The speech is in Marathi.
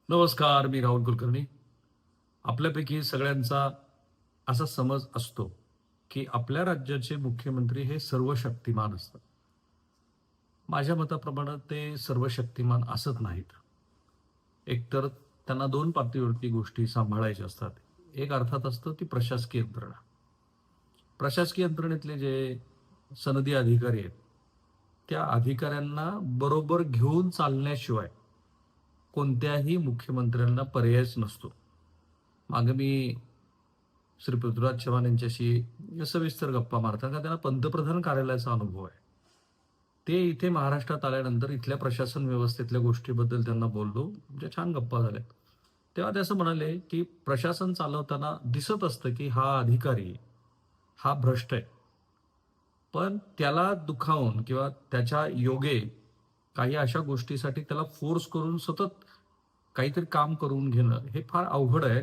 नमस्कार, मी राहुल कुलकर्णी. आपल्यापैकी सगळ्यांचा असा समज असतो, की आपल्या राज्याचे मुख्यमंत्री हे सर्वशक्तिमान असतात. माझ्या मताप्रमाणे ते सर्वशक्तिमान असत नाहीत. एकतर त्यांना 2 पातळीवरती गोष्टी सांभाळायच्या असतात. एक अर्थात असतं ती प्रशासकीय यंत्रणा. प्रशासकीय यंत्रणेतले जे सनदी अधिकारी आहेत, त्या अधिकाऱ्यांना बरोबर घेऊन चालण्याशिवाय कोणत्याही मुख्यमंत्र्यांना पर्यायच नसतो. मागे मी श्री पृथ्वीराज चव्हाण यांच्याशी सविस्तर गप्पा मारतात का त्यांना पंतप्रधान कार्यालयाचा अनुभव आहे. ते इथे महाराष्ट्रात आल्यानंतर इथल्या प्रशासन व्यवस्थेतल्या गोष्टीबद्दल त्यांना बोललो. म्हणजे छान गप्पा झाल्या. तेव्हा ते असं म्हणाले, की प्रशासन चालवताना दिसत असतं, की हा अधिकारी हा भ्रष्ट आहे. पण त्याला दुखावून किंवा त्याच्या योगे काही अशा गोष्टीसाठी त्याला फोर्स करून सतत काहीतरी काम करून घेणं हे फार अवघड आहे.